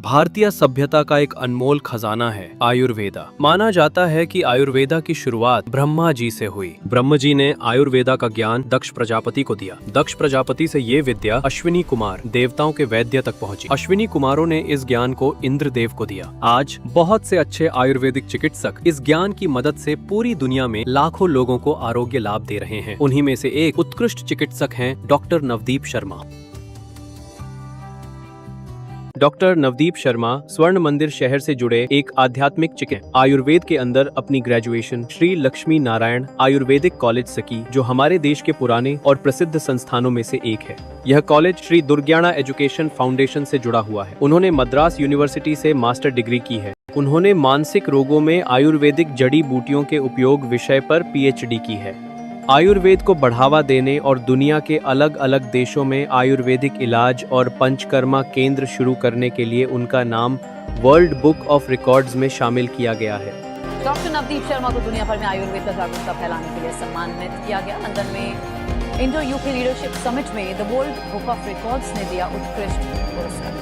भारतीय सभ्यता का एक अनमोल खजाना है आयुर्वेदा। माना जाता है कि आयुर्वेदा की शुरुआत ब्रह्मा जी से हुई। ब्रह्म जी ने आयुर्वेदा का ज्ञान दक्ष प्रजापति को दिया। दक्ष प्रजापति से ये विद्या अश्विनी कुमार देवताओं के वैद्य तक पहुंची। अश्विनी कुमारों ने इस ज्ञान को इंद्रदेव को दिया। आज बहुत से अच्छे आयुर्वेदिक चिकित्सक इस ज्ञान की मदद से पूरी दुनिया में लाखों लोगों को आरोग्य लाभ दे रहे हैं। उन्हीं में से एक उत्कृष्ट चिकित्सक हैं डॉक्टर नवदीप शर्मा। डॉक्टर नवदीप शर्मा स्वर्ण मंदिर शहर से जुड़े एक आध्यात्मिक चिकित्सक। आयुर्वेद के अंदर अपनी ग्रेजुएशन श्री लक्ष्मी नारायण आयुर्वेदिक कॉलेज से की, जो हमारे देश के पुराने और प्रसिद्ध संस्थानों में से एक है। यह कॉलेज श्री दुर्ग्याना एजुकेशन फाउंडेशन से जुड़ा हुआ है। उन्होंने मद्रास यूनिवर्सिटी से मास्टर डिग्री की है। उन्होंने मानसिक रोगों में आयुर्वेदिक जड़ी बूटियों के उपयोग विषय पर PhD की है। आयुर्वेद को बढ़ावा देने और दुनिया के अलग अलग देशों में आयुर्वेदिक इलाज और पंचकर्मा केंद्र शुरू करने के लिए उनका नाम वर्ल्ड बुक ऑफ रिकॉर्ड्स में शामिल किया गया है। डॉक्टर नवदीप शर्मा को दुनिया भर में आयुर्वेद का जागरूकता फैलाने के लिए सम्मानित किया गया। लंदन में इंडो यूके लीडरशिप समिट में the world book of records ने दिया उत्कृष्ट पुरस्कार।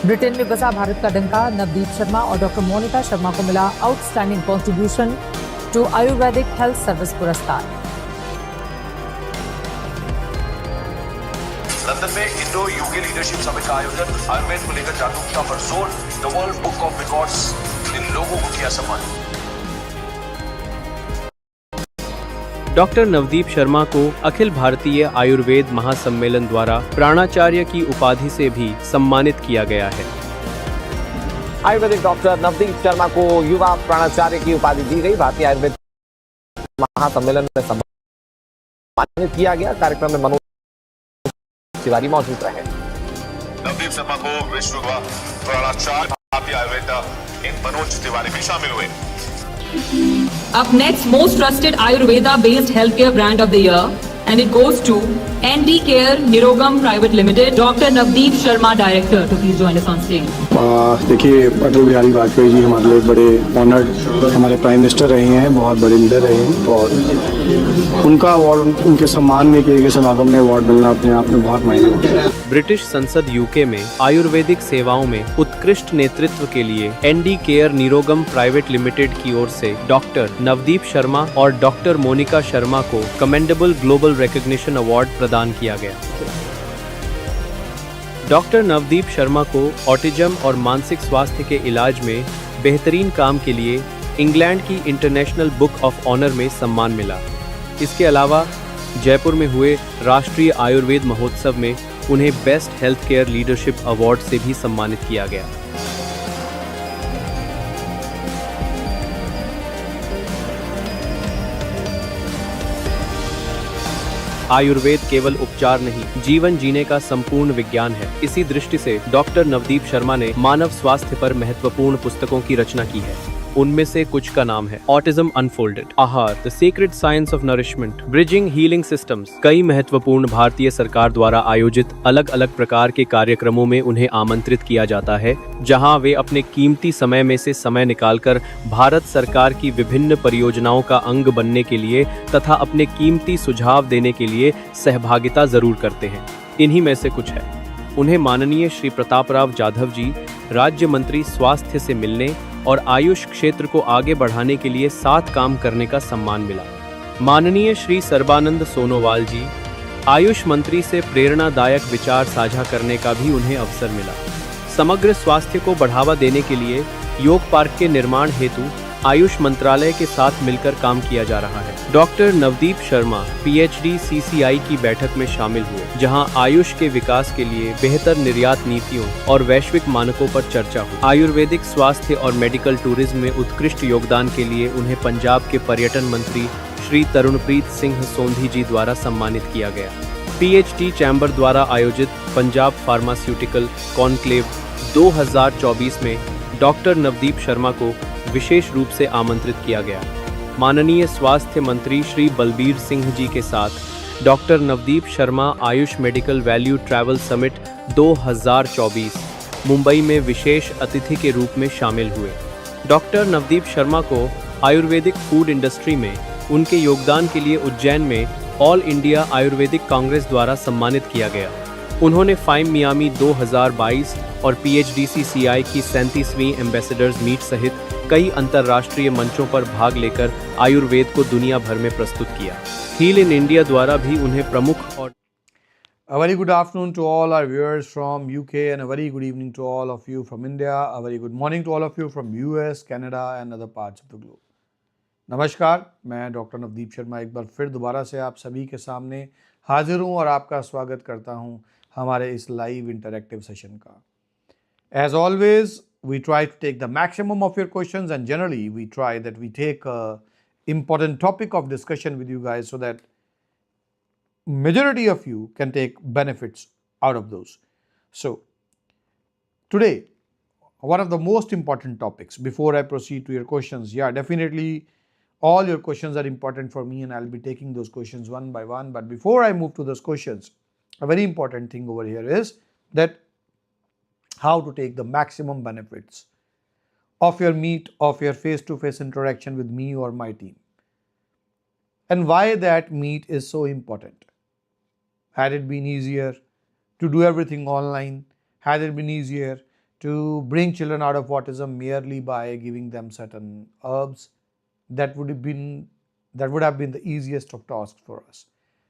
ब्रिटेन में बसा भारत का डंका, नवदीप शर्मा और डॉक्टर मोनिका शर्मा को मिला outstanding contribution to Ayurvedic health service पुरस्कार। लंदन में इंडो यूके लीडरशिप समिट का आयोजन, आयुर्वेद को लेकर जागरूकता पर जोर, the world book of records इन लोगों को किया सम्मानित। डॉक्टर नवदीप शर्मा को अखिल भारतीय आयुर्वेद महासम्मेलन द्वारा प्राणाचार्य की उपाधि से भी सम्मानित किया गया है। आयुर्वेदिक डॉक्टर नवदीप शर्मा को युवा प्राणाचार्य की उपाधि दी गई। भारतीय आयुर्वेद महासम्मेलन में सम्मानित किया गया। कार्यक्रम में मनोज तिवारी मौजूद रहे। नवदीप शर्मा को विश्व प्राणाचार्य भारतीय आयुर्वेद इन मनोज तिवारी भी शामिल हुए। Up next, most trusted Ayurveda-based healthcare brand of the year, and it goes to ND Care Nirogam Private Limited. Dr. Navdeep Sharma, Director, to please join us on stage. देखिए, अटल बिहारी वाजपेयी जी हमारे लिए बड़े ऑनर्ड हमारे प्राइम मिनिस्टर रहे हैं, बहुत बड़े leader रहे हैं और उनका अवार्ड, उनके सम्मान में किए गए समागम में अवार्ड मिलना अपने आप में बहुत मायने रखता है। ब्रिटिश संसद UK में आयुर्वेदिक सेवाओं में उत्कृष्ट नेतृत्व के लिए ND care Nirogam private limited की ओर से डॉक्टर नवदीप शर्मा और डॉक्टर मोनिका शर्मा को कमेंडेबल ग्लोबल रिकॉग्निशन अवार्ड प्रदान किया गया। डॉक्टर नवदीप शर्मा को ऑटिज्म और मानसिक स्वास्थ्य के इलाज में बेहतरीन काम के लिए इंग्लैंड की इंटरनेशनल बुक ऑफ ऑनर में सम्मान मिला। इसके अलावा जयपुर में हुए राष्ट्रीय आयुर्वेद महोत्सव में उन्हें best health care leadership award से भी सम्मानित किया गया। आयुर्वेद केवल उपचार नहीं, जीवन जीने का संपूर्ण विज्ञान है। इसी दृष्टि से डॉक्टर नवदीप शर्मा ने मानव स्वास्थ्य पर महत्वपूर्ण पुस्तकों की रचना की है। उनमें से कुछ का नाम है ऑटिज्म अनफोल्डेड, आहार, the secret science of nourishment, bridging healing systems. कई महत्वपूर्ण भारतीय सरकार द्वारा आयोजित अलग अलग प्रकार के कार्यक्रमों में उन्हें आमंत्रित किया जाता है, जहां वे अपने कीमती समय में से समय निकालकर भारत सरकार की विभिन्न परियोजनाओं का अंग बनने के लिए तथा अपने कीमती सुझाव देने के लिए सहभागिता जरूर करते हैं। इन्हीं में से कुछ है। उन्हें माननीय श्री प्रतापराव जाधव जी, राज्य मंत्री स्वास्थ्य से मिलने और आयुष क्षेत्र को आगे बढ़ाने के लिए साथ काम करने का सम्मान मिला। माननीय श्री सर्बानंद सोनोवाल जी, आयुष मंत्री से प्रेरणादायक विचार साझा करने का भी उन्हें अवसर मिला। समग्र स्वास्थ्य को बढ़ावा देने के लिए योग पार्क के निर्माण हेतु आयुष मंत्रालय के साथ मिलकर काम किया जा रहा है। Doctor Navdeep Sharma PhD CCI की बैठक में शामिल हुए, जहां आयुष के विकास के लिए बेहतर निर्यात नीतियों और वैश्विक मानकों पर चर्चा हुई। आयुर्वेदिक स्वास्थ्य और मेडिकल टूरिज्म में उत्कृष्ट योगदान के लिए उन्हें पंजाब के पर्यटन मंत्री श्री तरुणप्रीत सिंह सोंधी जी द्वारा सम्मानित किया गया। PhD चैम्बर द्वारा आयोजित पंजाब फार्मास्यूटिकल कॉन्क्लेव 2024 में डॉक्टर नवदीप शर्मा को विशेष रूप से आमंत्रित किया गया। माननीय स्वास्थ्य मंत्री श्री बलबीर सिंह जी के साथ doctor Navdeep Sharma Ayush medical value travel summit 2024 Mumbai में विशेष अतिथि के रूप में शामिल हुए। डॉक्टर नवदीप शर्मा को आयुर्वेदिक फूड इंडस्ट्री में उनके योगदान के लिए उज्जैन में ऑल इंडिया आयुर्वेदिक कांग्रेस द्वारा सम्मानित किया गया। उन्होंने फाइम मियामी 2022 और PHDCCI की 37वीं एम्बेसडर्स मीट सहित कई अंतर्राष्ट्रीय मंचों पर भाग लेकर आयुर्वेद को दुनिया भर में प्रस्तुत किया। हील इन इंडिया द्वारा भी उन्हें प्रमुख और A very good afternoon to all our viewers from UK and a very good evening to all of you from India. A very good morning to all of you from US, Canada and other parts of the globe. नमस्कार, मैं doctor Navdeep Sharma एक बार फिर दोबारा से आप सभी के सामने हाजिर हूँ और आपका स्वागत करता हूँ हमारे इस लाइव इंटरैक्टिव सेशन का। As always, we try to take the maximum of your questions and generally we try that we take a important topic of discussion with you guys so that majority of you can take benefits out of those. So today, one of the most important topics before I proceed to your questions, definitely all your questions are important for me and I'll be taking those questions one by one. But before I move to those questions, a very important thing over here is that how to take the maximum benefits of your meet, of your face-to-face interaction with me or my team. And why that meet is so important. Had it been easier to do everything online? Had it been easier to bring children out of autism merely by giving them certain herbs? That would have been the easiest of tasks for us.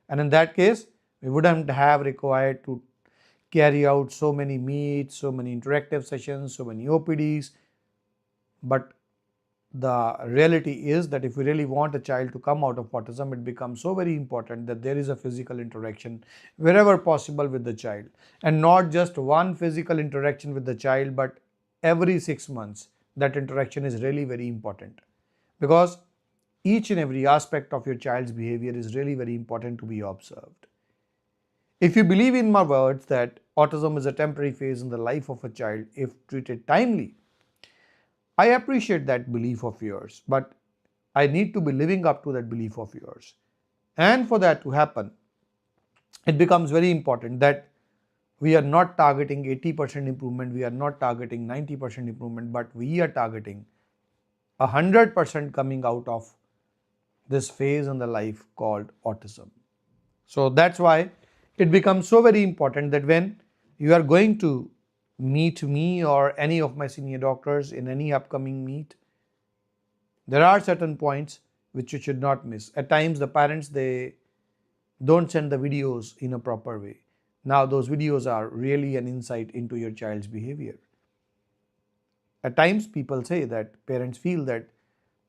And in that case, we wouldn't have required to carry out so many meets, so many interactive sessions, so many OPDs. But the reality is that if we really want a child to come out of autism, it becomes so very important that there is a physical interaction wherever possible with the child. And not just one physical interaction with the child, but every 6 months, that interaction is really very important. Because each and every aspect of your child's behavior is really very important to be observed. If you believe in my words that autism is a temporary phase in the life of a child if treated timely, I appreciate that belief of yours, but I need to be living up to that belief of yours. And for that to happen, it becomes very important that we are not targeting 80% improvement, we are not targeting 90% improvement, but we are targeting 100% coming out of this phase in the life called autism. So that's why it becomes so very important that when you are going to meet me or any of my senior doctors in any upcoming meet, there are certain points which you should not miss. At times the parents, they don't send the videos in a proper way. Now those videos are really an insight into your child's behavior. At times people say that parents feel that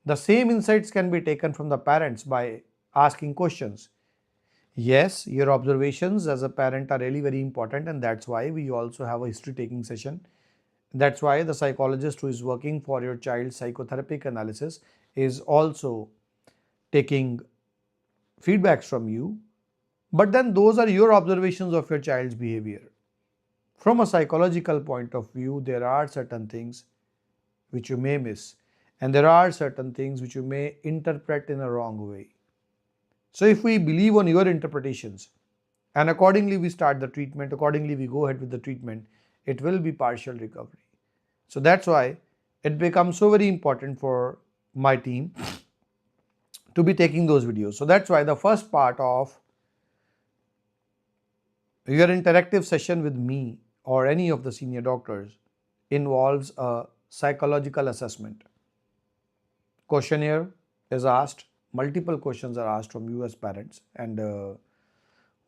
the same insights can be taken from the parents by asking questions. Yes, your observations as a parent are really very important and that's why we also have a history taking session. That's why the psychologist who is working for your child's psychotherapeutic analysis is also taking feedbacks from you. But then those are your observations of your child's behavior. From a psychological point of view, there are certain things which you may miss and there are certain things which you may interpret in a wrong way. So if we believe on your interpretations and accordingly we start the treatment, accordingly we go ahead with the treatment, it will be partial recovery. So that's why it becomes so very important for my team to be taking those videos. So that's why the first part of your interactive session with me or any of the senior doctors involves a psychological assessment. Questionnaire is asked. Multiple questions are asked from you as parents and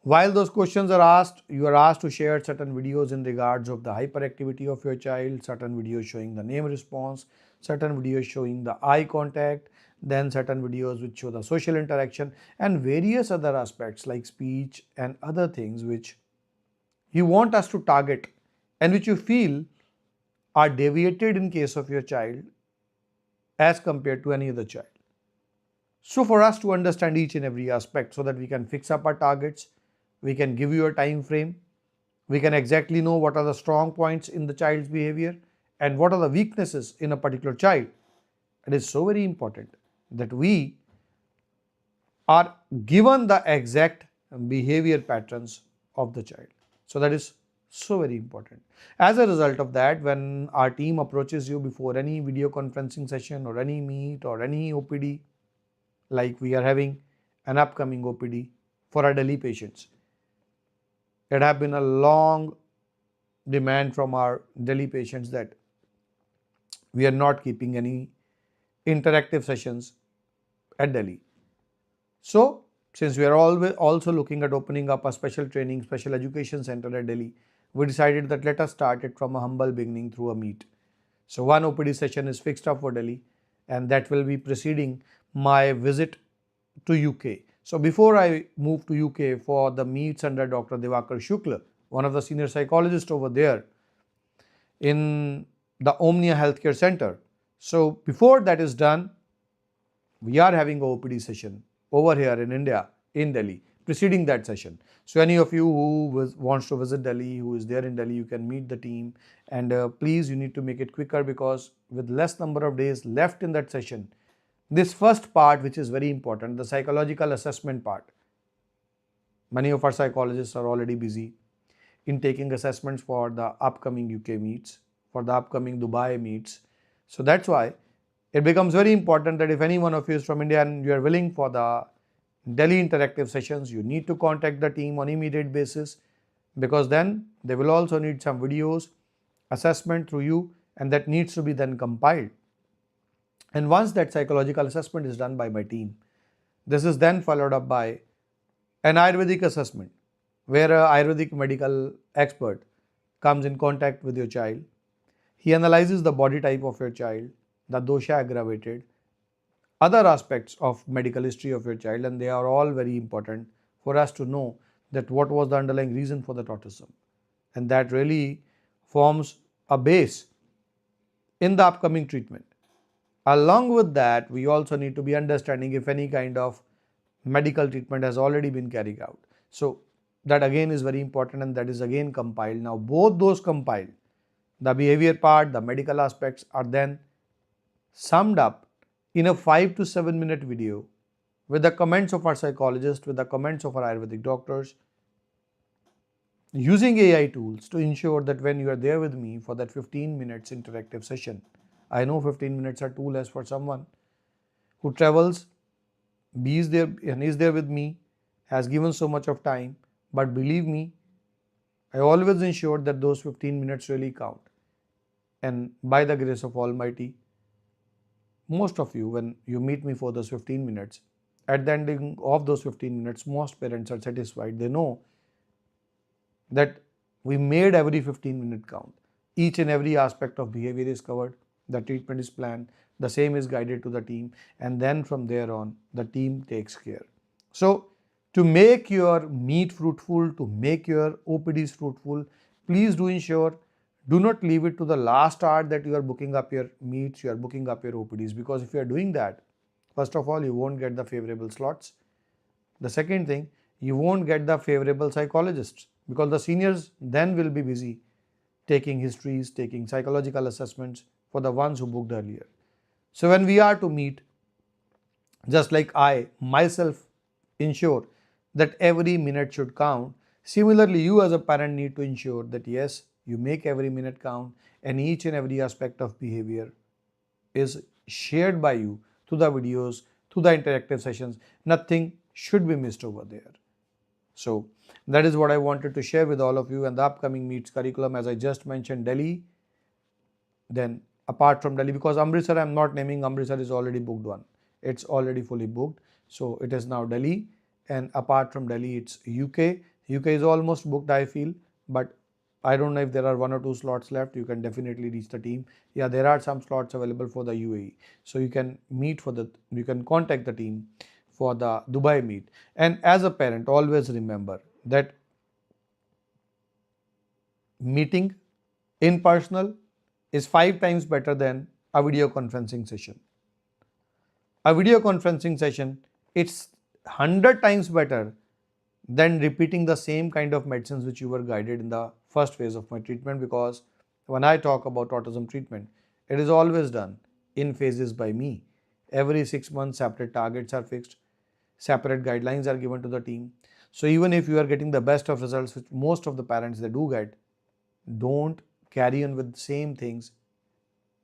while those questions are asked, you are asked to share certain videos in regards of the hyperactivity of your child, certain videos showing the name response, certain videos showing the eye contact, then certain videos which show the social interaction and various other aspects like speech and other things which you want us to target and which you feel are deviated in case of your child as compared to any other child. So for us to understand each and every aspect so that we can fix up our targets, we can give you a time frame, we can exactly know what are the strong points in the child's behavior and what are the weaknesses in a particular child. It is so very important that we are given the exact behavior patterns of the child. So that is so very important. As a result of that, when our team approaches you before any video conferencing session or any meet or any OPD, like we are having an upcoming OPD for our Delhi patients, It has been a long demand from our Delhi patients that we are not keeping any interactive sessions at Delhi. So, since we are always also looking at opening up a special training, special education center at Delhi, we decided that let us start it from a humble beginning through a meet. So, one OPD session is fixed up for Delhi, and that will be preceding my visit to UK. So, before I move to UK for the meets under Dr. Divakar Shukla, one of the senior psychologists over there in the Omnia Healthcare Center. So, before that is done, we are having a OPD session over here in India, in Delhi, preceding that session. So, any of you who wants to visit Delhi, who is there in Delhi, you can meet the team, and please, you need to make it quicker, because with less number of days left in that session, this first part, which is very important, the psychological assessment part, many of our psychologists are already busy in taking assessments for the upcoming UK meets, for the upcoming Dubai meets. So that's why it becomes very important that if any one of you is from India and you are willing for the Delhi interactive sessions, you need to contact the team on immediate basis, because then they will also need some videos, assessment through you, and that needs to be then compiled. And once that psychological assessment is done by my team, this is then followed up by an Ayurvedic assessment, where an Ayurvedic medical expert comes in contact with your child. He analyzes the body type of your child, the dosha aggravated, other aspects of medical history of your child, and they are all very important for us to know that what was the underlying reason for that autism. And that really forms a base in the upcoming treatment. Along with that, we also need to be understanding if any kind of medical treatment has already been carried out. So that again is very important, and that is again compiled. Now both those compiled, the behavior part, the medical aspects, are then summed up in a 5 to 7 minute video with the comments of our psychologists, with the comments of our Ayurvedic doctors, using AI tools to ensure that when you are there with me for that 15 minutes interactive session, I know 15 minutes are too less for someone who travels, is there with me, has given so much of time, but believe me, I always ensure that those 15 minutes really count. And by the grace of Almighty, most of you, when you meet me for those 15 minutes, at the ending of those 15 minutes, most parents are satisfied. They know that we made every 15-minute count. Each and every aspect of behavior is covered. The treatment is planned. The same is guided to the team. And then from there on, the team takes care. So, to make your meet fruitful, to make your OPDs fruitful, please do ensure, do not leave it to the last hour that you are booking up your meets, you are booking up your OPDs. Because if you are doing that, first of all, you won't get the favorable slots. The second thing, you won't get the favorable psychologists, because the seniors then will be busy taking histories, taking psychological assessments for the ones who booked earlier. So when we are to meet, just like I myself ensure that every minute should count, similarly you as a parent need to ensure that yes, you make every minute count, and each and every aspect of behavior is shared by you through the videos, through the interactive sessions. Nothing should be missed over there. So that is what I wanted to share with all of you. And the upcoming meets curriculum, as I just mentioned, Delhi, then apart from Delhi, because Amritsar, I'm not naming Amritsar, is already booked one. It's already fully booked. So it is now Delhi, and apart from Delhi, it's UK. UK is almost booked, I feel, but I don't know if there are 1 or 2 slots left. You can definitely reach the team. Yeah, there are some slots available for the UAE. So you can meet you can contact the team for the Dubai meet. And as a parent, always remember that meeting in personal is 5 times better than a video conferencing session. A video conferencing session, it's 100 times better than repeating the same kind of medicines which you were guided in the first phase of my treatment, because when I talk about autism treatment, it is always done in phases by me. Every 6 months, separate targets are fixed, separate guidelines are given to the team. So even if you are getting the best of results, which most of the parents they do get, don't carry on with the same things.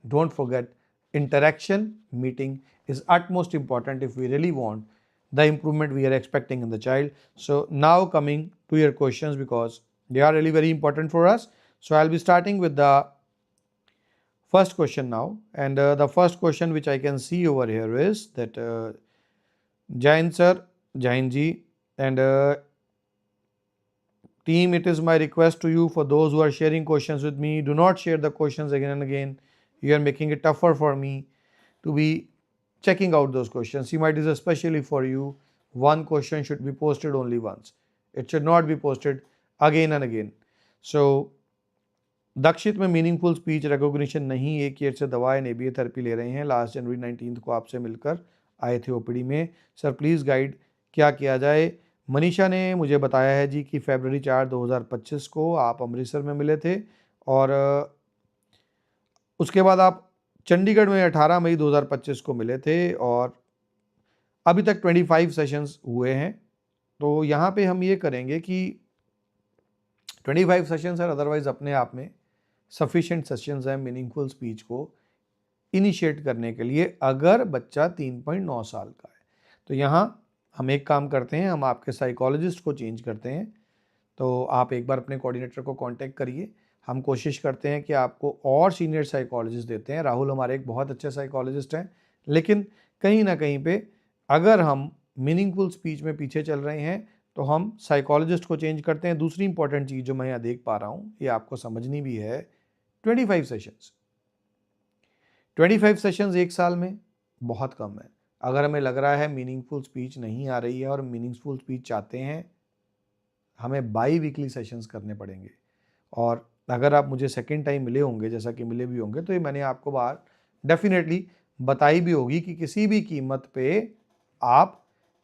Don't forget, interaction, meeting is utmost important if we really want the improvement we are expecting in the child. So now coming to your questions, because They are really very important for us. So I'll be starting with the first question now, and the first question which I can see over here is that Jain sir, Jain ji, and team, it is my request to you, for those who are sharing questions with me, do not share the questions again and again. You are making it tougher for me to be checking out those questions. It is especially for you. One question should be posted only once. It should not be posted again and again. So दक्षित में meaningful speech recognition नहीं, एक year से दवा and ABA therapy ले रहे हैं, last जनवरी 19 को आपसे मिलकर आए थे ओपीडी में, सर प्लीज़ गाइड क्या किया जाए। मनीषा ने मुझे बताया है जी कि फरवरी 4 2025 को आप अमृतसर में मिले थे, और उसके बाद आप चंडीगढ़ में 18 मई 2025 को मिले थे, और अभी तक 25 सेशंस हुए हैं। तो यहाँ पे हम ये करेंगे कि 25 सेशंस सर अदरवाइज अपने आप में सफिशिएंट सेशंस हैं मीनिंगफुल स्पीच को इनिशिएट करने के लिए, अगर बच्चा 3.9 साल का है। तो यहाँ हम एक काम करते हैं, हम आपके साइकोलॉजिस्ट को चेंज करते हैं। तो आप एक बार अपने कोऑर्डिनेटर को कांटेक्ट करिए, हम कोशिश करते हैं कि आपको और सीनियर साइकोलॉजिस्ट देते हैं। राहुल हमारे एक बहुत अच्छे साइकोलॉजिस्ट हैं, लेकिन कहीं ना कहीं पे अगर हम मीनिंगफुल स्पीच में पीछे चल रहे हैं तो हम साइकोलॉजिस्ट को चेंज करते हैं। दूसरी इंपॉर्टेंट चीज़ जो मैं यहाँ देख पा रहा हूँ, ये आपको समझनी भी है, 25 सेशंस 25 सेशंस एक साल में बहुत कम है। अगर हमें लग रहा है मीनिंगफुल स्पीच नहीं आ रही है और मीनिंगफुल स्पीच चाहते हैं, हमें बाई वीकली सेशंस करने पड़ेंगे। और अगर आप मुझे सेकेंड टाइम मिले होंगे, जैसा कि मिले भी होंगे, तो ये मैंने आपको बात डेफिनेटली बताई भी होगी कि किसी भी कीमत पे आप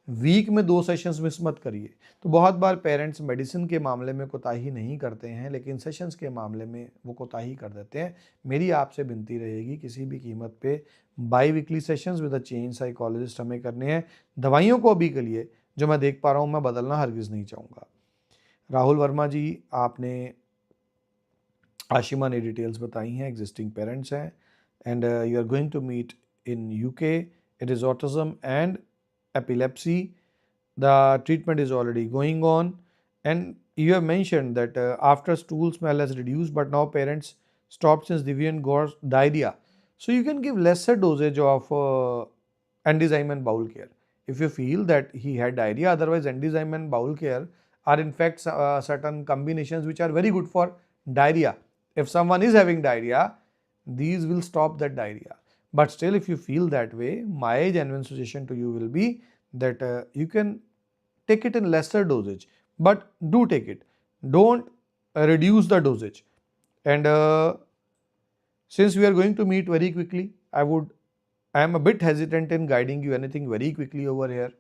वीक में 2 सेशंस मिस मत करिए। तो बहुत बार पेरेंट्स मेडिसिन के मामले में कोताही नहीं करते हैं, लेकिन सेशंस के मामले में वो कोताही कर देते हैं। मेरी आपसे विनती रहेगी, किसी भी कीमत पे by weekly sessions with a change psychologist हमें करने हैं। दवाइयों को अभी के लिए जो मैं देख पा रहा हूँ, मैं बदलना हरगिज़ नहीं चाहूँगा। राहुल वर्मा जी, आपने आशिमा ने डिटेल्स बताई हैं, एग्जिस्टिंग पेरेंट्स हैं, and you are going to meet in UK, it is autism and epilepsy, the treatment is already going on, and you have mentioned that after stool smell has reduced, but now parents stopped since deviant gore diarrhea, so you can give lesser dosage of enzyme and bowel care if you feel that he had diarrhea. Otherwise enzyme and bowel care are in fact certain combinations which are very good for diarrhea. If someone is having diarrhea, these will stop that diarrhea. But still, if you feel that way, my genuine suggestion to you will be that you can take it in lesser dosage, but do take it. Don't reduce the dosage. And since we are going to meet very quickly, I am a bit hesitant in guiding you anything very quickly over here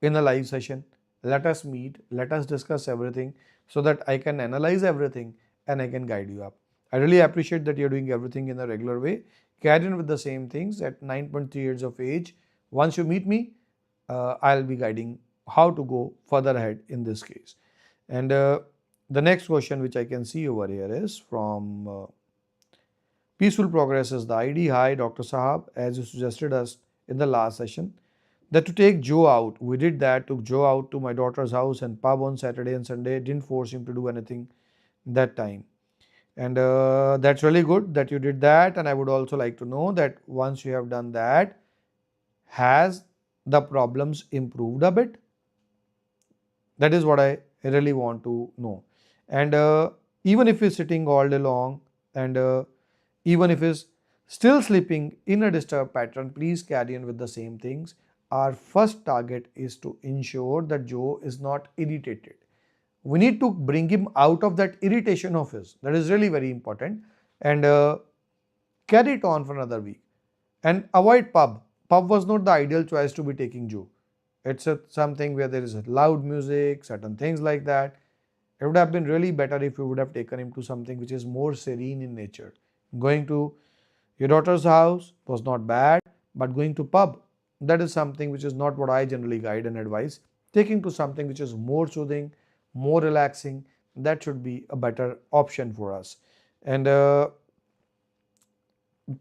in a live session. Let us meet, let us discuss everything so that I can analyze everything and I can guide you up. I really appreciate that you're doing everything in a regular way. Carry on with the same things at 9.3 years of age. Once you meet me, I'll be guiding how to go further ahead in this case. And the next question which I can see over here is from Peaceful Progress is the ID. Hi Dr. Sahab, as you suggested us in the last session that to take Joe out, we did that, took Joe out to my daughter's house and pub on Saturday and Sunday, didn't force him to do anything that time. And that's really good that you did that. And I would also like to know that once you have done that, has the problems improved a bit? That is what I really want to know. And even if he's sitting all day long and even if he's still sleeping in a disturbed pattern, please carry on with the same things. Our first target is to ensure that Joe is not irritated. We need to bring him out of that irritation of his. That is really very important. And carry it on for another week. And avoid pub. Pub was not the ideal choice to be taking Joe. It's something where there is loud music, certain things like that. It would have been really better if you would have taken him to something which is more serene in nature. Going to your daughter's house was not bad, but going to pub, that is something which is not what I generally guide and advise. Taking to something which is more soothing, more relaxing, that should be a better option for us. And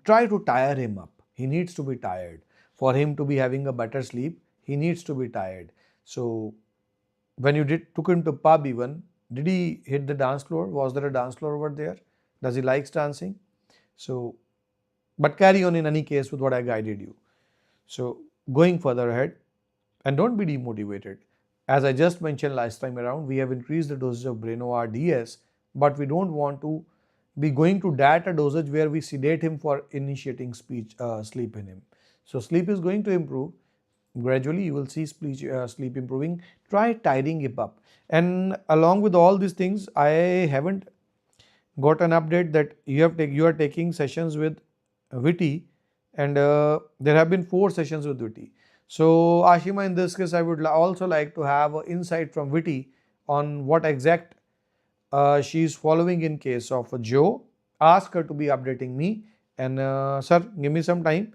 try to tire him up. He needs to be tired. For him to be having a better sleep, he needs to be tired. So when you took him to pub even, Did he hit the dance floor? Was there a dance floor over there? Does he likes dancing? So, but carry on in any case with what I guided you. So, going further ahead, and don't be demotivated. As I just mentioned last time around, we have increased the dosage of Brainova DS, but we don't want to be going to that a dosage where we sedate him for initiating sleep in him. So sleep is going to improve. Gradually you will see sleep improving. Try tidying it up. And along with all these things, I haven't got an update that you are taking sessions with Witty, and there have been 4 sessions with Witty. So Ashima, in this case, I would also like to have an insight from Witty on what exact she is following in case of Joe. Ask her to be updating me, and sir, give me some time.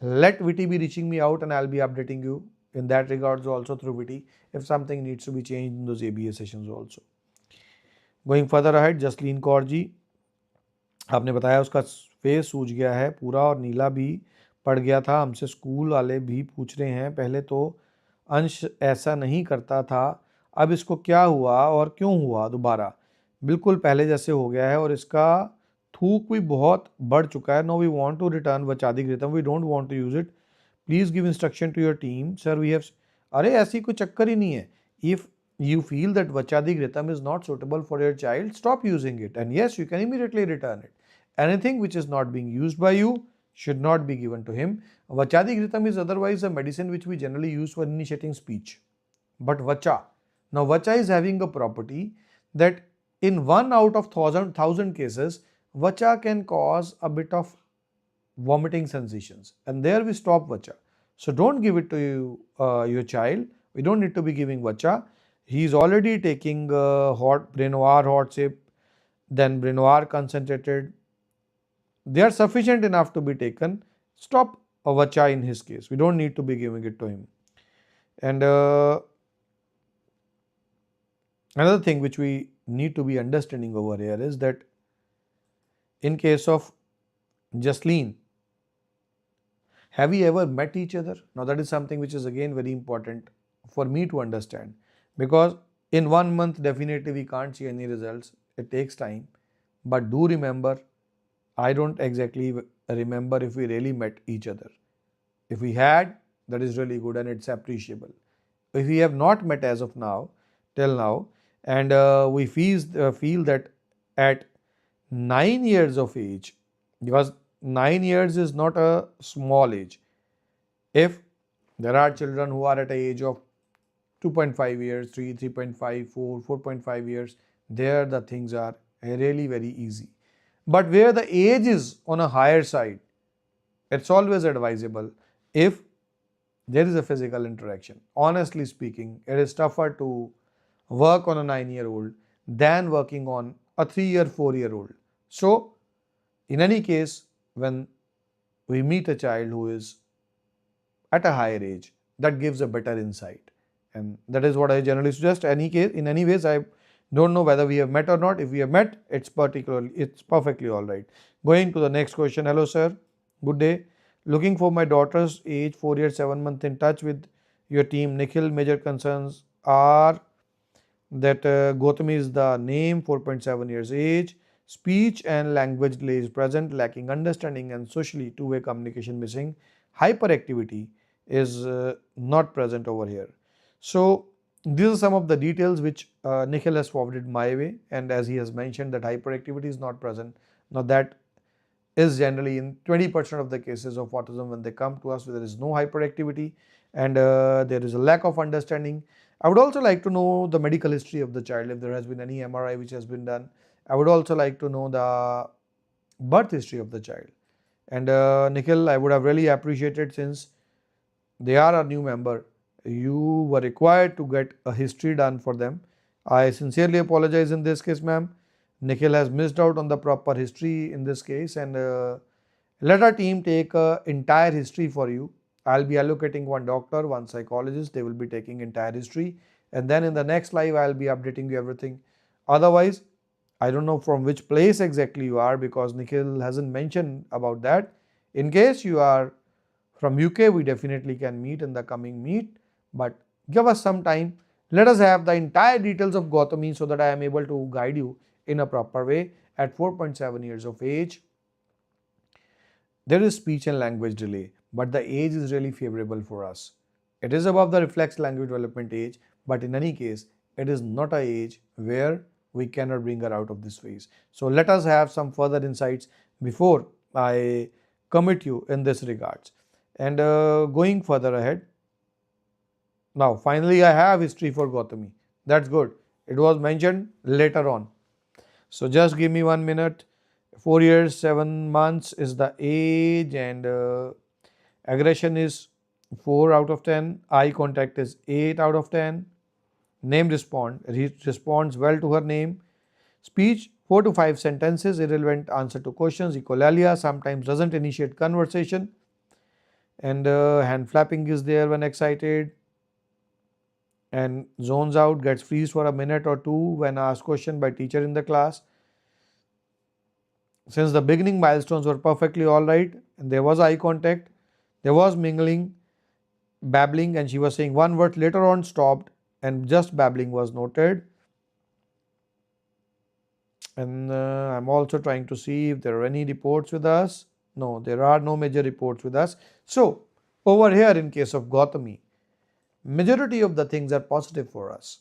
Let Witty be reaching me out, and I'll be updating you in that regards also through Witty if something needs to be changed in those ABA sessions also. Going further ahead, Jasleen Kaur ji, आपने बताया उसका face सूज गया है पूरा और नीला भी पड़ गया था. हमसे स्कूल वाले भी पूछ रहे हैं, पहले तो अंश ऐसा नहीं करता था, अब इसको क्या हुआ और क्यों हुआ दोबारा. बिल्कुल पहले जैसे हो गया है और इसका थूक भी बहुत बढ़ चुका है. No we want to return वचादिकृतम, we don't want to use it. Please give instruction to your team. Sir we have. अरे ऐसी कोई चक्कर ही नहीं है. If you feel that vachadighritam is not suitable for your child, stop using it, and yes, you can immediately return it. Anything which is not being used by you should not be given to him. Vachadighritam is otherwise a medicine which we generally use for initiating speech. But vacha, now vacha is having a property that in 1 out of 1000 cases, vacha can cause a bit of vomiting sensations, and there we stop vacha. So don't give it to your child. We don't need to be giving vacha. He is already taking hot Brenoir hot sip, then Brenoir concentrated. They are sufficient enough to be taken. Stop a vacha in his case. We don't need to be giving it to him. And another thing which we need to be understanding over here is that in case of Jasleen, have we ever met each other? Now that is something which is again very important for me to understand. Because in 1 month definitely we can't see any results, it takes time. But do remember, I don't exactly remember if we really met each other. If we had, that is really good and it's appreciable. If we have not met as of now, till now, and we feel that at 9 years of age, because 9 years is not a small age. If there are children who are at an age of 2.5 years, 3.5, 4, 4.5 years, there the things are really very easy. But where the age is on a higher side, it's always advisable if there is a physical interaction. Honestly speaking, it is tougher to work on a 9-year-old than working on a 3 or 4-year-old. So, in any case, when we meet a child who is at a higher age, that gives a better insight. And that is what I generally suggest. In any ways, I don't know whether we have met or not. If we have met, it's perfectly all right. Going to the next question. Hello, sir. Good day. Looking for my daughter's age, 4 years, 7 months, in touch with your team. Nikhil, major concerns are that Gautami is the name, 4.7 years age. Speech and language delay is present, lacking understanding and socially two-way communication missing. Hyperactivity is not present over here. So these are some of the details which Nikhil has forwarded my way, and as he has mentioned that hyperactivity is not present. Now that is generally in 20% of the cases of autism when they come to us, there is no hyperactivity and there is a lack of understanding. I would also like to know the medical history of the child, if there has been any MRI which has been done. I would also like to know the birth history of the child. And Nikhil, I would have really appreciated, since they are a new member, you were required to get a history done for them. I sincerely apologize in this case, ma'am. Nikhil has missed out on the proper history in this case, and let our team take an entire history for you. I'll be allocating one doctor, one psychologist, they will be taking entire history, and then in the next live I'll be updating you everything. Otherwise, I don't know from which place exactly you are, because Nikhil hasn't mentioned about that. In case you are from UK, we definitely can meet in the coming meet, but give us some time Let us have the entire details of Gautami so that I am able to guide you in a proper way. At 4.7 years of age, there is speech and language delay, but the age is really favorable for us. It is above the reflex language development age, but in any case, it is not an age where we cannot bring her out of this phase. So let us have some further insights before I commit you in this regards. And going further ahead, now finally I have history for Gautami. That's good. It was mentioned later on. So just give me 1 minute. 4 years, 7 months is the age, and aggression is 4 out of 10. Eye contact is 8 out of 10. Name responds well to her name. Speech 4 to 5 sentences, irrelevant answer to questions. Echolalia sometimes doesn't initiate conversation, and hand flapping is there when excited, and zones out, gets freeze for a minute or two when asked question by teacher in the class. Since the beginning milestones were perfectly alright, and there was eye contact, there was mingling, babbling, and she was saying one word, later on stopped and just babbling was noted. And I'm also trying to see if there are any reports with us. No, there are no major reports with us. So over here in case of Gautami, majority of the things are positive for us.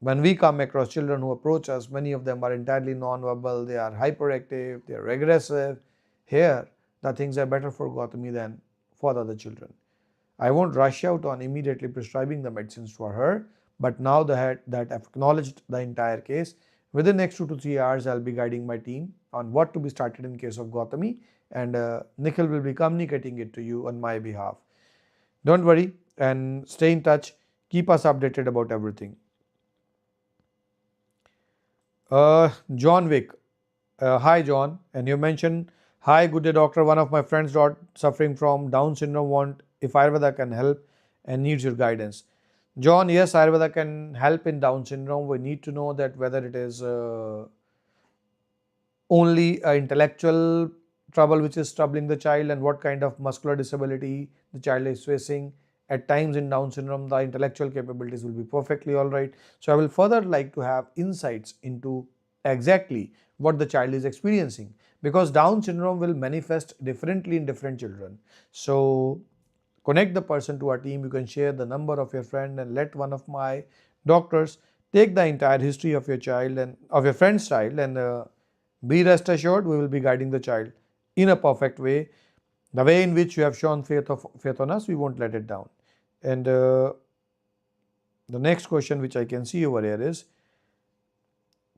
When we come across children who approach us, many of them are entirely non-verbal, they are hyperactive, they are aggressive. Here, the things are better for Gautami than for the other children. I won't rush out on immediately prescribing the medicines for her, but now that I've acknowledged the entire case, within the next 2 to 3 hours, I'll be guiding my team on what to be started in case of Gautami, and Nikhil will be communicating it to you on my behalf. Don't worry and stay in touch. Keep us updated about everything. John Wick. Hi John, and you mentioned, hi good day doctor, one of my friends suffering from Down syndrome want if Ayurveda can help and needs your guidance. John, yes, Ayurveda can help in Down syndrome. We need to know that whether it is only intellectual trouble which is troubling the child and what kind of muscular disability the child is facing. At times in Down syndrome, the intellectual capabilities will be perfectly alright. So I will further like to have insights into exactly what the child is experiencing, because Down syndrome will manifest differently in different children. So connect the person to our team. You can share the number of your friend and let one of my doctors take the entire history of your child and of your friend's child, and be rest assured we will be guiding the child in a perfect way. The way in which you have shown faith on us, we won't let it down. And the next question which I can see over here is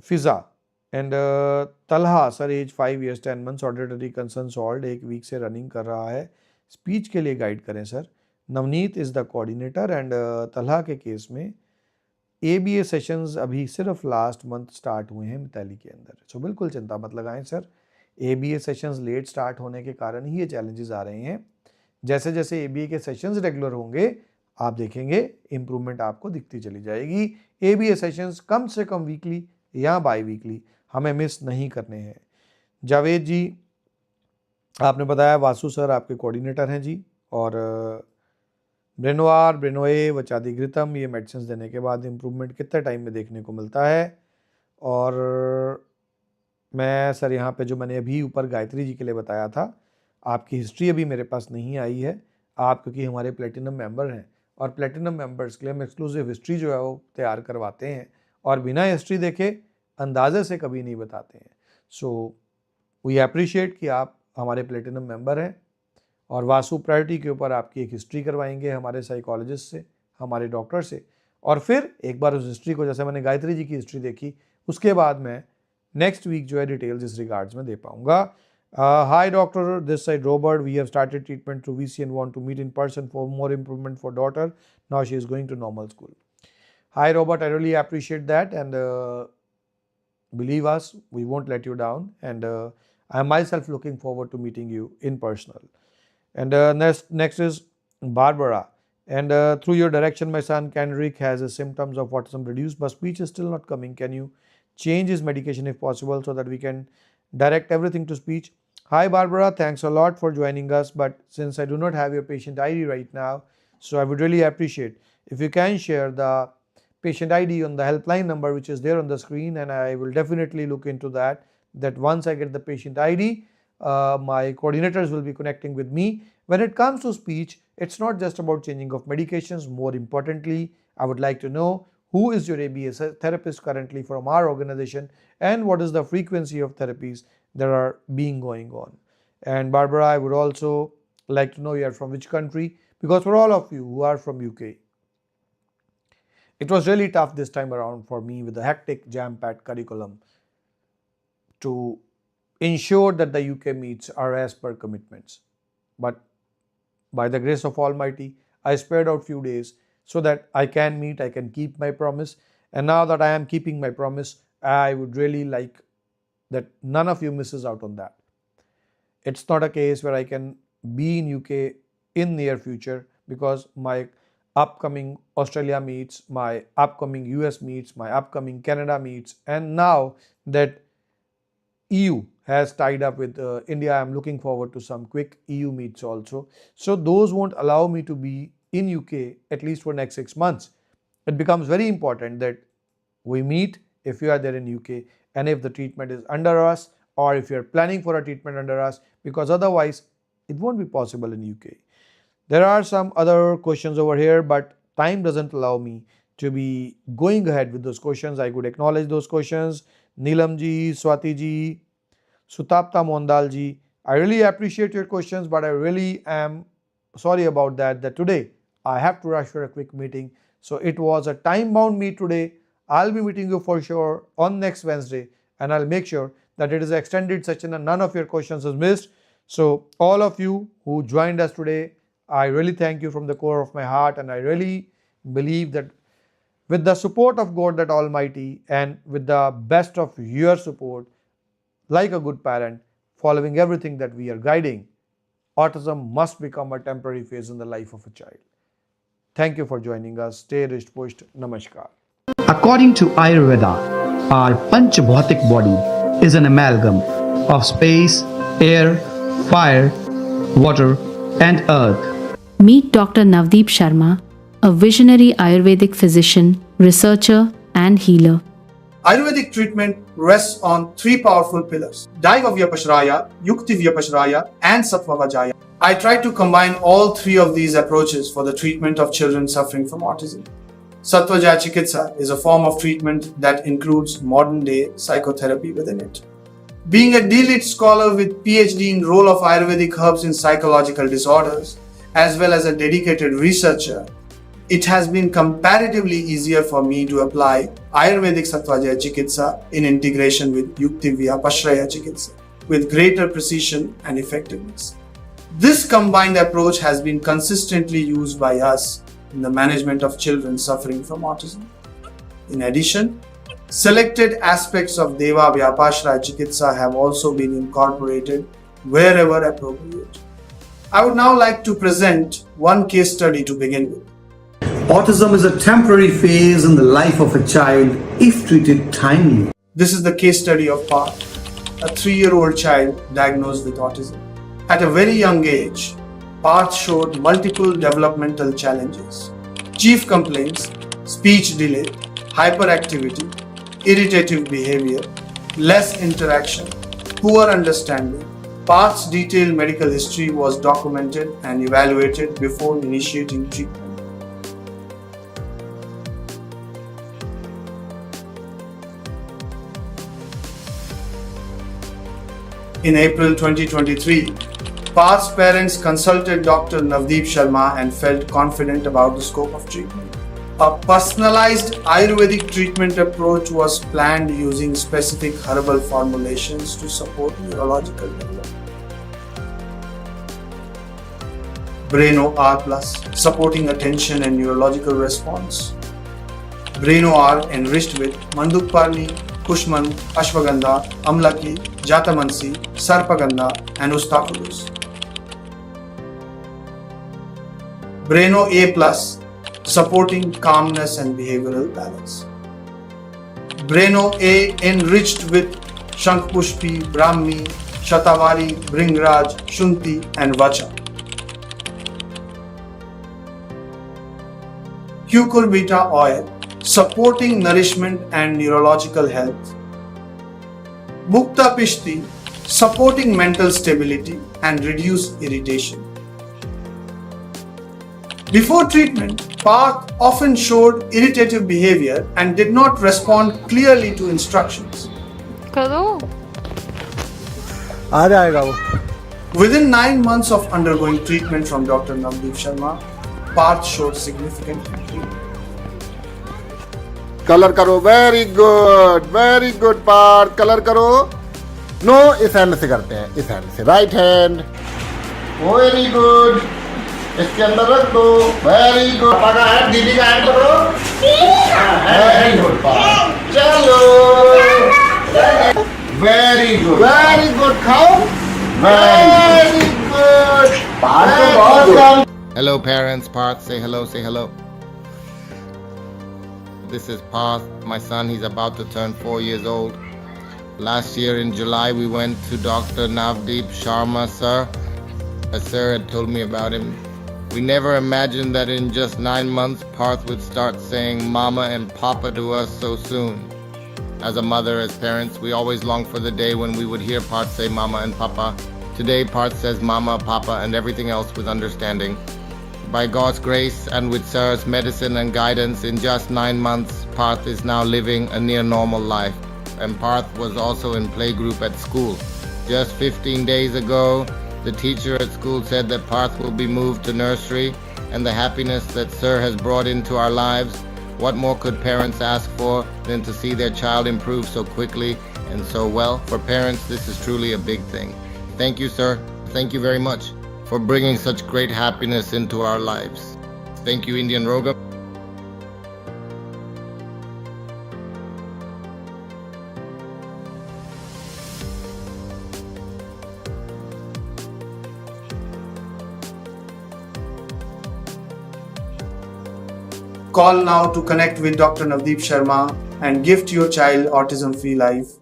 Fiza and Talha sir, age 5 years 10 months, auditory concern solved, 1 week से running कर रहा है. Speech के लिए guide करें sir. Navneet is the coordinator, and Talha के case में ABA sessions अभी सिर्फ लास्ट मंथ स्टार्ट हुए हैं मिताली के अंदर. सो बिल्कुल चिंता मत लगाएं sir. ABA sessions let start होने के कारण ही ये चैलेंजेस आ रहे हैं. जैसे जैसे ABA के सेशंस रेगुलर होंगे आप देखेंगे इम्प्रूवमेंट आपको दिखती चली जाएगी. ABA सेशंस कम से कम वीकली या बाई वीकली हमें मिस नहीं करने हैं. जावेद जी, आपने बताया वासु सर आपके कोऑर्डिनेटर हैं जी, और ब्रेनोआर, ब्रेनोए, वचादिघृतम, ये मेडिसिन देने के बाद इम्प्रूवमेंट कितने टाइम में देखने को मिलता है. और मैं सर यहाँ पे जो मैंने अभी ऊपर गायत्री जी के लिए बताया था, आपकी हिस्ट्री अभी मेरे पास नहीं आई है. आप क्योंकि हमारे प्लेटिनम मेंबर हैं, और प्लेटिनम मेंबर्स के लिए हम एक्सक्लूसिव हिस्ट्री जो है वो तैयार करवाते हैं, और बिना हिस्ट्री देखे अंदाजे से कभी नहीं बताते हैं. सो वी अप्रिशिएट कि आप हमारे प्लेटिनम मेंबर हैं, और वासु प्रायोरिटी के ऊपर आपकी एक हिस्ट्री करवाएंगे हमारे साइकोलॉजिस्ट से, हमारे डॉक्टर से, और फिर एक बार उस हिस्ट्री को, जैसे मैंने गायत्री जी की हिस्ट्री देखी, उसके बाद मैं नेक्स्ट वीक जो है डिटेल्स इस रिगार्ड्स में दे पाऊंगा. Hi doctor, this side Robert. We have started treatment through VC and want to meet in person for more improvement for daughter. Now she is going to normal school. Hi Robert, I really appreciate that, and believe us, we won't let you down, and I am myself looking forward to meeting you in personal. And next is Barbara, and through your direction my son Kendrick has his symptoms of autism reduced but speech is still not coming. Can you change his medication if possible so that we can direct everything to speech? Hi Barbara, thanks a lot for joining us, but since I do not have your patient ID right now, so I would really appreciate if you can share the patient ID on the helpline number which is there on the screen, and I will definitely look into that once I get the patient ID, my coordinators will be connecting with me. When it comes to speech, it's not just about changing of medications. More importantly, I would like to know who is your ABS therapist currently from our organization, and what is the frequency of therapies that are being going on. And Barbara, I would also like to know you are from which country, because for all of you who are from UK, it was really tough this time around for me with the hectic jam-packed curriculum to ensure that the UK meets are as per commitments. But by the grace of Almighty, I spared out few days so that I can meet, I can keep my promise. And now that I am keeping my promise, I would really like that none of you misses out on that. It's not a case where I can be in UK in near future, because my upcoming Australia meets, my upcoming US meets, my upcoming Canada meets, and now that EU has tied up with India, I'm looking forward to some quick EU meets also. So those won't allow me to be in UK at least for next 6 months. It becomes very important that we meet if you are there in UK, and if the treatment is under us, or if you are planning for a treatment under us, because otherwise it won't be possible in UK. There are some other questions over here, but time doesn't allow me to be going ahead with those questions. I could acknowledge those questions. Neelam ji, Swati ji, Sutapta Mondal ji, I really appreciate your questions, but I really am sorry about that today I have to rush for a quick meeting. So it was a time-bound meet today. I'll be meeting you for sure on next Wednesday, and I'll make sure that it is an extended session and none of your questions is missed. So all of you who joined us today, I really thank you from the core of my heart, and I really believe that with the support of God that Almighty, and with the best of your support, like a good parent, following everything that we are guiding, autism must become a temporary phase in the life of a child. Thank you for joining us. Stay wrist pushed. Namaskar. According to Ayurveda, our Panchabhautik body is an amalgam of space, air, fire, water, and earth. Meet Dr. Navdeep Sharma, a visionary Ayurvedic physician, researcher, and healer. Ayurvedic treatment rests on three powerful pillars: Daiva Vyapashraya, Yukti Vyapashraya, and Sattva Vajaya. I try to combine all three of these approaches for the treatment of children suffering from autism. Sattvajaya Chikitsa is a form of treatment that includes modern-day psychotherapy within it. Being a D.Litt scholar with PhD in role of Ayurvedic herbs in psychological disorders, as well as a dedicated researcher, it has been comparatively easier for me to apply Ayurvedic Sattvajaya Chikitsa in integration with Yukti Vyapashraya Chikitsa with greater precision and effectiveness. This combined approach has been consistently used by us in the management of children suffering from autism. In addition, selected aspects of Deva Vyapashraya Chikitsa have also been incorporated wherever appropriate. I would now like to present one case study to begin with. Autism is a temporary phase in the life of a child if treated timely. This is the case study of Parth, a 3-year-old child diagnosed with autism. At a very young age, Parth showed multiple developmental challenges. Chief complaints: speech delay, hyperactivity, irritative behavior, less interaction, poor understanding. Parth's detailed medical history was documented and evaluated before initiating treatment. In April 2023, Parth's parents consulted Dr. Navdeep Sharma and felt confident about the scope of treatment. A personalized Ayurvedic treatment approach was planned using specific herbal formulations to support neurological development. Braino R Plus, supporting attention and neurological response. Braino R enriched with Mandukparni, Kushman, Ashwagandha, Amlaki, Jatamansi, Sarpagandha, and Ustakhulus. Braino A Plus, supporting calmness and behavioral balance. Braino A enriched with Shankpushpi, Brahmi, Shatavari, Bringraj, Shunti, and Vacha. Cucurbita oil, supporting nourishment and neurological health. Mukta Pishti, supporting mental stability and reduce irritation. Before treatment, Parth often showed irritative behavior and did not respond clearly to instructions. Within 9 months of undergoing treatment from Dr. Navdeep Sharma, Parth showed significant improvement. Colour करो, very good Partha, colour करो। No, इस hand से करते हैं, इस hand से, right hand, very good, इसके अंदर रख दो, वेरी गुड। पापा का हैंड, दीदी का हैंड पकड़ो, वेरी गुड पार्थ, चलो, वेरी गुड, खाओ, वेरी गुड, पार्थ को बहुत काम। Hello parents, Parth, say hello. This is Parth, my son. He's about to turn 4 years old. Last year in July, we went to Dr. Navdeep Sharma, sir. A sir had told me about him. We never imagined that in just 9 months, Parth would start saying mama and papa to us so soon. As a mother, as parents, we always longed for the day when we would hear Parth say mama and papa. Today, Parth says mama, papa, and everything else with understanding. By God's grace and with Sir's medicine and guidance, in just 9 months, Parth is now living a near normal life. And Parth was also in playgroup at school. Just 15 days ago, the teacher at school said that Parth will be moved to nursery, and the happiness that Sir has brought into our lives, what more could parents ask for than to see their child improve so quickly and so well? For parents, this is truly a big thing. Thank you, Sir. Thank you very much for bringing such great happiness into our lives. Thank you, Indian Roga. Call now to connect with Dr. Navdeep Sharma and gift your child autism-free life.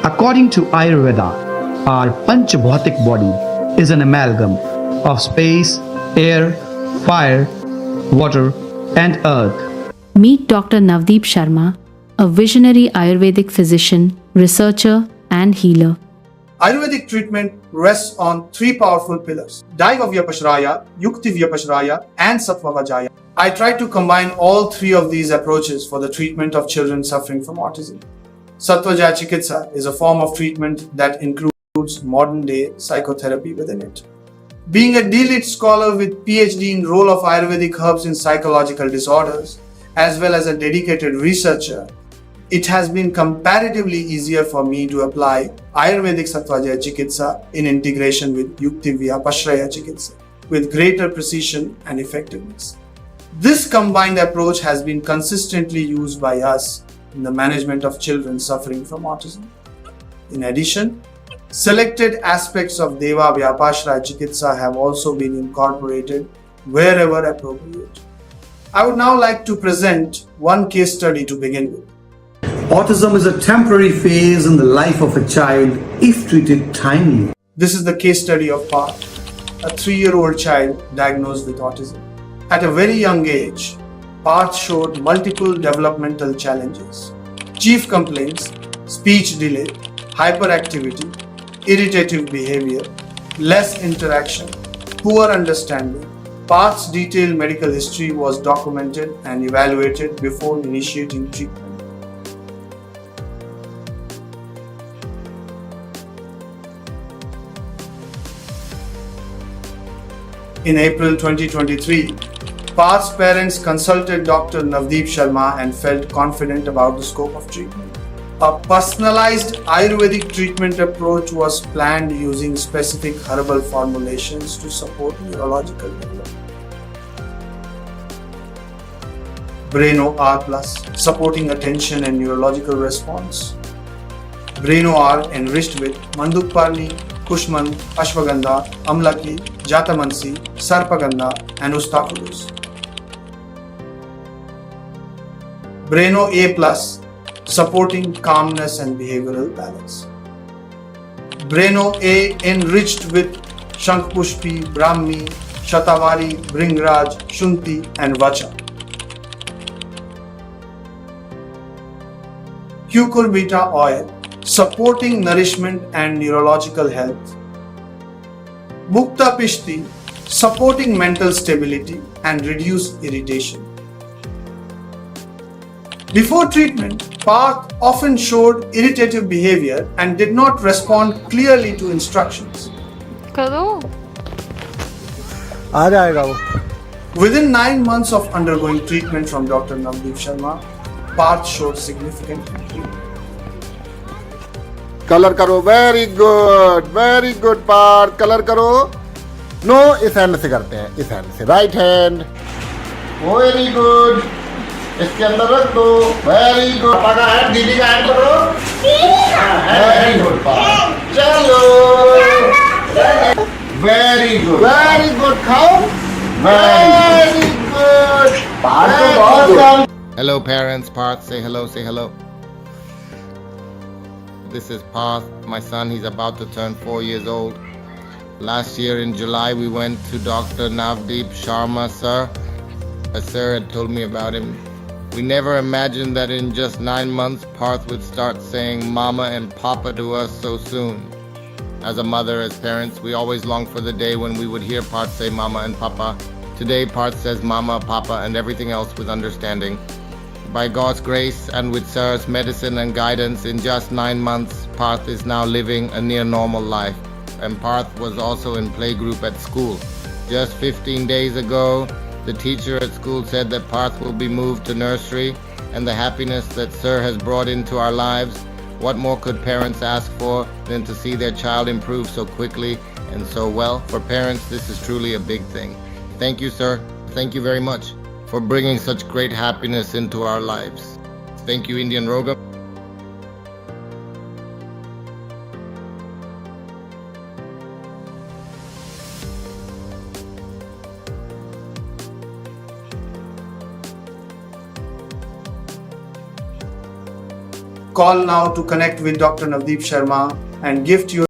According to Ayurveda, our Panchabhautik body is an amalgam of space, air, fire, water, and earth. Meet Dr. Navdeep Sharma, a visionary Ayurvedic physician, researcher, and healer. Ayurvedic treatment rests on 3 powerful pillars: Daivavyapashraya, Yuktivyapashraya, and Sattvavajaya. I try to combine all 3 of these approaches for the treatment of children suffering from autism. Sattvajaya Chikitsa is a form of treatment that includes modern-day psychotherapy within it. Being a D.Litt scholar with PhD in role of Ayurvedic herbs in psychological disorders, as well as a dedicated researcher, it has been comparatively easier for me to apply Ayurvedic Sattvajaya Chikitsa in integration with Yuktivyapashraya Chikitsa with greater precision and effectiveness. This combined approach has been consistently used by us in the management of children suffering from autism. In addition, selected aspects of Deva Vyapashraya Chikitsa have also been incorporated wherever appropriate. I would now like to present one case study to begin with. Autism is a temporary phase in the life of a child if treated timely. This is the case study of Parth, a 3-year-old child diagnosed with autism. At a very young age, Parth showed multiple developmental challenges. Chief complaints: speech delay, hyperactivity, irritative behavior, less interaction, poor understanding. Parth's detailed medical history was documented and evaluated before initiating treatment. In April 2023, Parth's parents consulted Dr. Navdeep Sharma and felt confident about the scope of treatment. A personalized Ayurvedic treatment approach was planned using specific herbal formulations to support neurological development. Braino R Plus, supporting attention and neurological response. Braino R enriched with Mandukparni, Kushman, Ashwagandha, Amlaki, Jatamansi, Sarpagandha, and Ustaculus. Braino A Plus, supporting calmness and behavioral balance. Breno A enriched with Shankpushpi, Brahmi, Shatavari, Bringraj, Shunti and Vacha. Cucurbita oil supporting nourishment and neurological health. Mukta Pishti supporting mental stability and reduce irritation. Before treatment, Parth often showed irritative behavior and did not respond clearly to instructions. Within 9 months of undergoing treatment from Dr. Navdeep Sharma, Parth showed significant improvement. Colour करो, very good Partha, colour करो। No, इस hand से करते हैं, इस hand से, right hand, very good, इसके अंदर रख दो, वेरी गुड, पापा का हैंड, दीदी का हैंड करो, वेरी गुड पार्थ, चलो, वेरी गुड, खाओ, वेरी गुड, पार्थ तो बहुत। Hello parents, Parth, say hello. This is Parth, my son. He's about to turn 4 years old. Last year in July, we went to Dr. Navdeep Sharma, sir. A sir had told me about him. We never imagined that in just 9 months, Parth would start saying mama and papa to us so soon. As a mother, as parents, we always longed for the day when we would hear Parth say mama and papa. Today, Parth says mama, papa, and everything else with understanding. By God's grace and with Sir's medicine and guidance, in just 9 months, Parth is now living a near normal life. And Parth was also in playgroup at school. Just 15 days ago, the teacher at school said that Parth will be moved to nursery, and the happiness that Sir has brought into our lives, what more could parents ask for than to see their child improve so quickly and so well? For parents, this is truly a big thing. Thank you, Sir. Thank you very much for bringing such great happiness into our lives. Thank you, Indian Rogam. Call now to connect with Dr. Navdeep Sharma and gift your